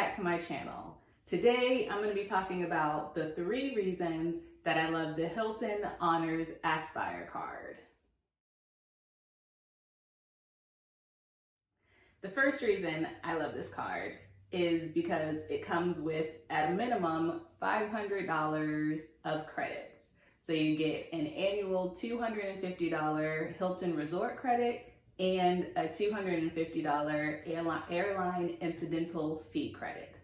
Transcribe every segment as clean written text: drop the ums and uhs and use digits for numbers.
back to my channel. Today I'm going to be talking about the 3 reasons that I love the Hilton Honors Aspire card. The first reason I love this card is because it comes with, at a minimum, $500 of credits. So you get an annual $250 Hilton Resort credit and a $250 airline incidental fee credit.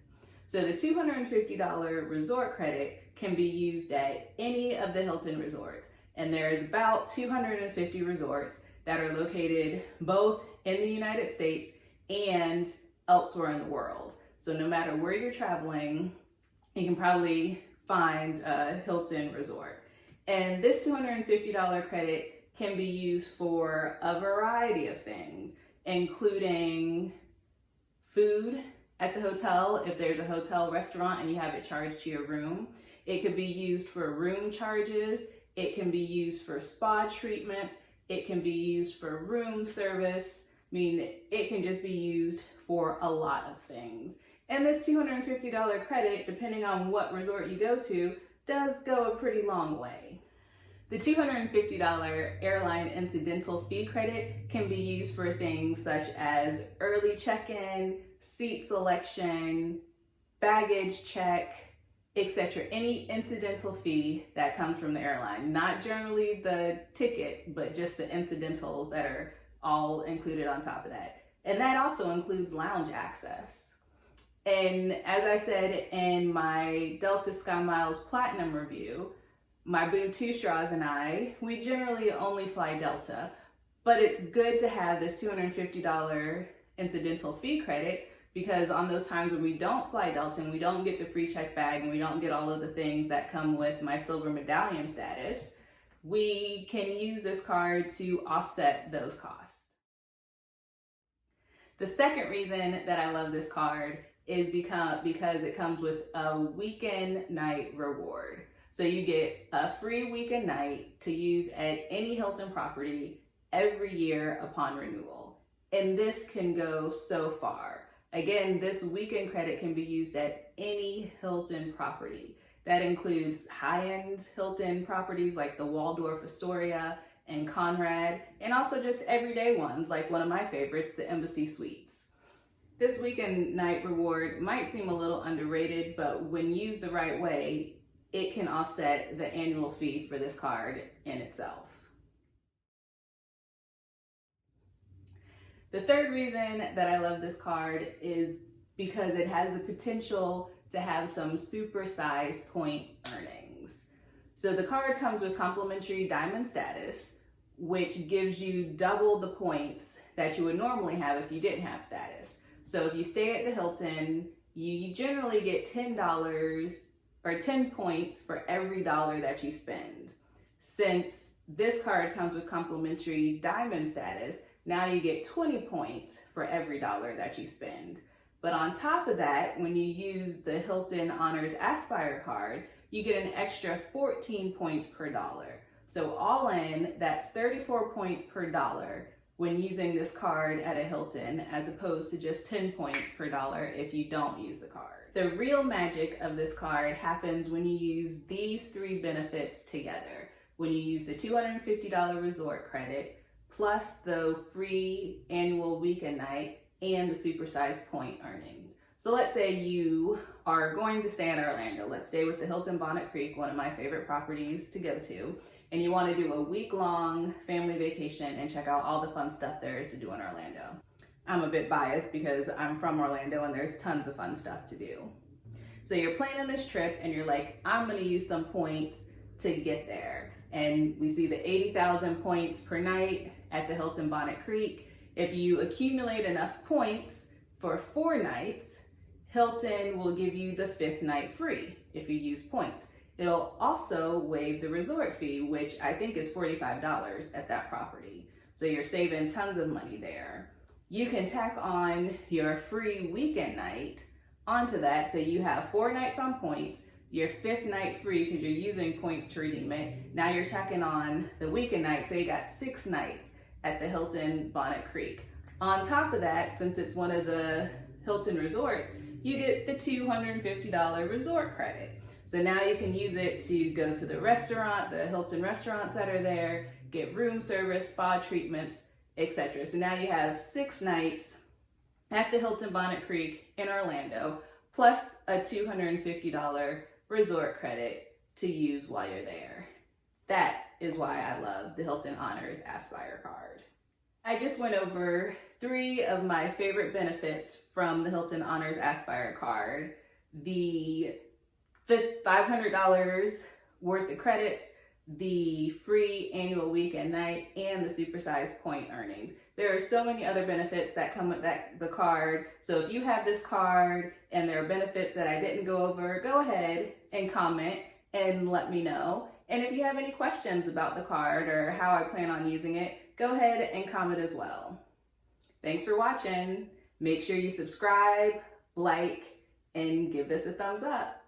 So the $250 resort credit can be used at any of the Hilton resorts. And there's about 250 resorts that are located both in the United States and elsewhere in the world. So no matter where you're traveling, you can probably find a Hilton resort. And this $250 credit can be used for a variety of things, including food at the hotel, if there's a hotel restaurant and you have it charged to your room. It could be used for room charges. It can be used for spa treatments. It can be used for room service. I mean, it can just be used for a lot of things. And this $250 credit, depending on what resort you go to, does go a pretty long way. The $250 airline incidental fee credit can be used for things such as early check-in, seat selection, baggage check, etc. Any incidental fee that comes from the airline. Not generally the ticket, but just the incidentals that are all included on top of that. And that also includes lounge access. And as I said in my Delta SkyMiles Platinum review, my boo Two Straws and I, we generally only fly Delta, but it's good to have this $250 incidental fee credit because on those times when we don't fly Delta and we don't get the free check bag and we don't get all of the things that come with my silver medallion status, we can use this card to offset those costs. The second reason that I love this card is because it comes with a weekend night reward. So you get a free weekend night to use at any Hilton property every year upon renewal. And this can go so far. Again, this weekend credit can be used at any Hilton property. That includes high-end Hilton properties like the Waldorf Astoria and Conrad, and also just everyday ones like one of my favorites, the Embassy Suites. This weekend night reward might seem a little underrated, but when used the right way, it can offset the annual fee for this card in itself. The third reason that I love this card is because it has the potential to have some supersized point earnings. So the card comes with complimentary diamond status, which gives you double the points that you would normally have if you didn't have status. So if you stay at the Hilton, you generally get $10 or 10 points for every dollar that you spend. Since this card comes with complimentary diamond status, now you get 20 points for every dollar that you spend. But on top of that, when you use the Hilton Honors Aspire card, you get an extra 14 points per dollar. So all in, that's 34 points per dollar when using this card at a Hilton, as opposed to just 10 points per dollar if you don't use the card. The real magic of this card happens when you use these 3 benefits together. When you use the $250 resort credit, plus the free annual weekend night and the supersized point earnings. So let's say you are going to stay in Orlando. Let's stay with the Hilton Bonnet Creek, one of my favorite properties to go to. And you want to do a week-long family vacation and check out all the fun stuff there is to do in Orlando. I'm a bit biased because I'm from Orlando and there's tons of fun stuff to do. So you're planning this trip and you're like, I'm going to use some points to get there. And we see the 80,000 points per night at the Hilton Bonnet Creek. If you accumulate enough points for 4 nights, Hilton will give you the 5th night free if you use points. It'll also waive the resort fee, which I think is $45 at that property. So you're saving tons of money there. You can tack on your free weekend night onto that. So you have 4 nights on points, your 5th night free because you're using points to redeem it. Now you're tacking on the weekend night, so you got 6 nights at the Hilton Bonnet Creek. On top of that, since it's one of the Hilton resorts, you get the $250 resort credit. So now you can use it to go to the restaurant, the Hilton restaurants that are there, get room service, spa treatments, etc. So now you have 6 nights at the Hilton Bonnet Creek in Orlando, plus a $250 resort credit to use while you're there. That is why I love the Hilton Honors Aspire card. I just went over 3 of my favorite benefits from the Hilton Honors Aspire card. The $500 worth of credits, the free annual weekend night, and the supersized point earnings. There are so many other benefits that come with the card. So if you have this card and there are benefits that I didn't go over, go ahead and comment and let me know. And if you have any questions about the card or how I plan on using it, go ahead and comment as well. Thanks for watching. Make sure you subscribe, like, and give this a thumbs up.